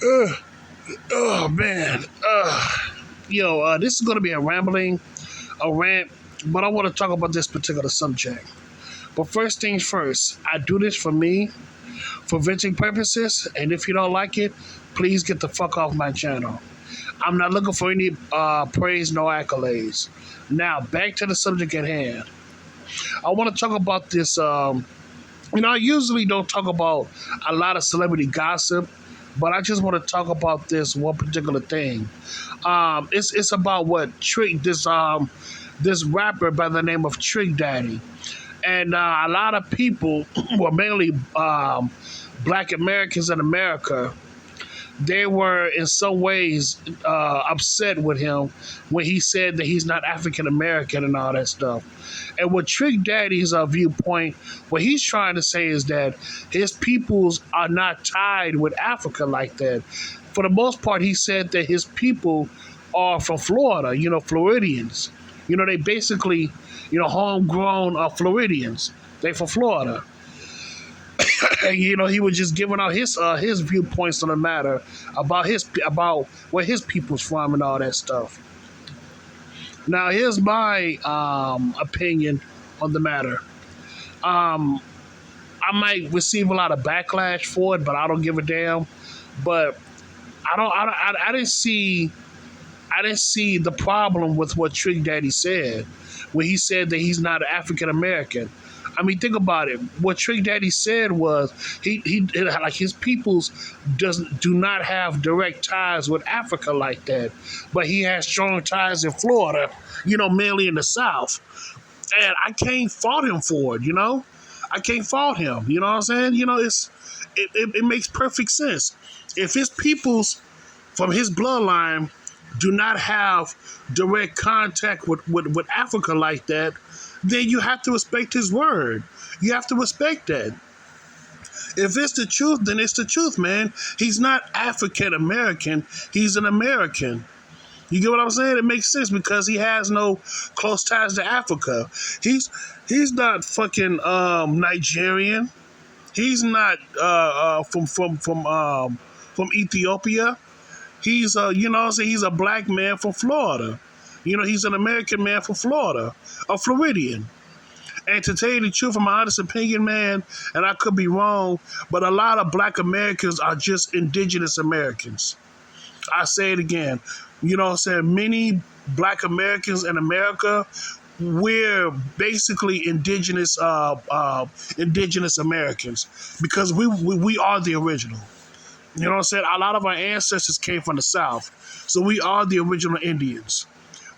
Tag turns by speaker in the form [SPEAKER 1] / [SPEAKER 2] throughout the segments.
[SPEAKER 1] Uh, oh man. This is gonna be a rant, but I want to talk about this particular subject. But first things first, I do this for me, for venting purposes, and if you don't like it, please get the fuck off my channel. I'm not looking for any praise, no accolades. Now, back to the subject at hand. I want to talk about this. I usually don't talk about a lot of celebrity gossip, but I just want to talk about this one particular thing. It's about what Trick this rapper by the name of Trick Daddy, and a lot of people, well, mainly Black Americans in America, they were in some ways upset with him when he said that he's not African American and all that stuff. And what Trick Daddy's viewpoint, what he's trying to say is that his peoples are not tied with Africa like that. For the most part, he said that his people are from Florida, Floridians. They basically, homegrown Floridians. They from Florida. And, he was just giving out his viewpoints on the matter about where his people's from and all that stuff. Now, here's my opinion on the matter. Um, I might receive a lot of backlash for it, but I don't give a damn. But I didn't see the problem with what Trick Daddy said when he said that he's not African American. I mean, think about it. What Trick Daddy said was he like his peoples do not have direct ties with Africa like that, but he has strong ties in Florida, mainly in the South. And I can't fault him for it. I can't fault him. You know what I'm saying? It makes perfect sense. If his peoples from his bloodline do not have direct contact with Africa like that, then you have to respect his word. You have to respect that. If it's the truth, then it's the truth, man. He's not African American. He's an American. You get what I'm saying? It makes sense because he has no close ties to Africa. He's not fucking Nigerian. He's not from Ethiopia. He's he's a black man from Florida. He's an American man from Florida, a Floridian. And to tell you the truth, in my honest opinion, man, and I could be wrong, but a lot of Black Americans are just indigenous Americans. I say it again. Many Black Americans in America, we're basically indigenous Americans because we are the original. You know what I'm saying? A lot of our ancestors came from the South, so we are the original Indians.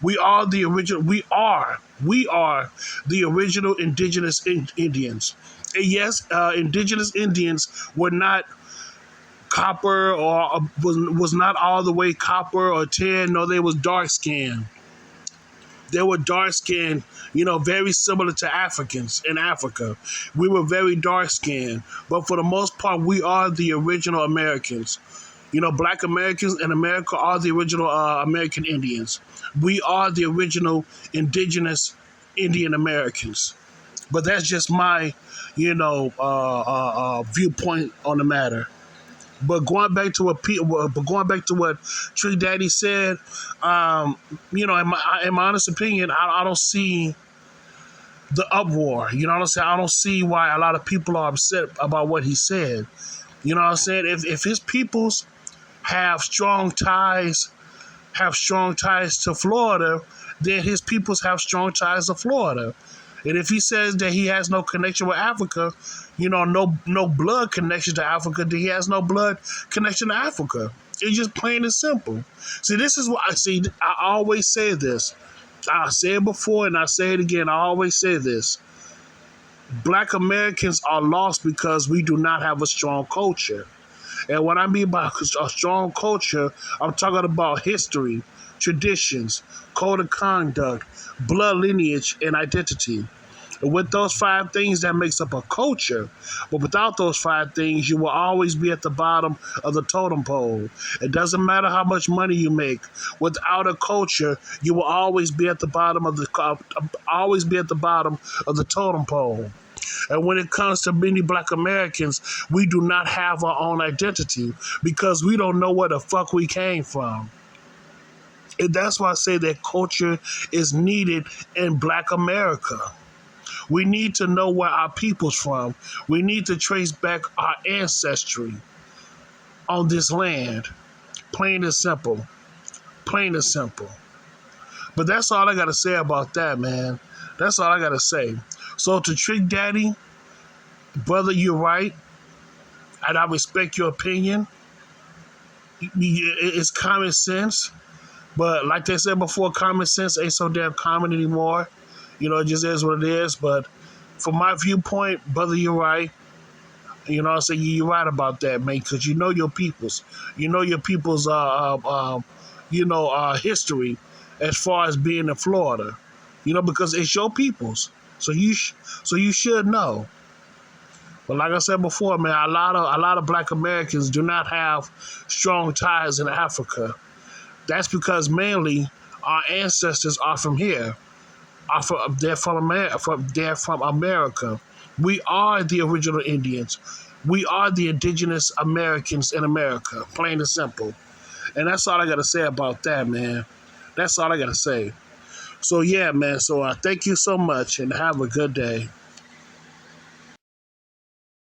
[SPEAKER 1] We are the original. We are the original indigenous Indians. And yes, indigenous Indians were not copper or was not all the way copper or tan. No, they was dark skinned. They were dark skinned, very similar to Africans in Africa. We were very dark skinned, but for the most part, we are the original Americans. Black Americans in America are the original American Indians. We are the original indigenous Indian Americans. But that's just my, viewpoint on the matter. But going back to what Trick Daddy said, in my honest opinion, I don't see the uproar. You know what I'm saying? I don't see why a lot of people are upset about what he said. You know what I'm saying? If his peoples have strong ties to Florida, then his peoples have strong ties to Florida. And if he says that he has no connection with Africa, no blood connection to Africa, then he has no blood connection to Africa. It's just plain and simple. See, this is what I see. I always say this. I say it before and I say it again. I always say this. Black Americans are lost because we do not have a strong culture. And what I mean by a strong culture, I'm talking about history, traditions, code of conduct, blood lineage, and identity. And with those 5 things, that makes up a culture. But without those 5 things, you will always be at the bottom of the totem pole. It doesn't matter how much money you make. Without a culture, you will always be at the bottom of the totem pole. And when it comes to many Black Americans, we do not have our own identity because we don't know where the fuck we came from. And that's why I say that culture is needed in Black America. We need to know where our people's from. We need to trace back our ancestry on this land. Plain and simple. Plain and simple. But that's all I got to say about that, man. That's all I got to say. So to Trick Daddy, brother, you're right. And I respect your opinion. It's common sense. But like they said before, common sense ain't so damn common anymore. It just is what it is. But from my viewpoint, brother, you're right. I say you're right about that, man, because you know your peoples. You know your people's, history as far as being in Florida. Because it's your peoples. So you should know. But like I said before, man, a lot of Black Americans do not have strong ties in Africa. That's because mainly our ancestors are from here. They're from America. We are the original Indians. We are the indigenous Americans in America, plain and simple. And that's all I got to say about that, man. That's all I got to say. So, yeah, man. So, thank you so much and have a good day.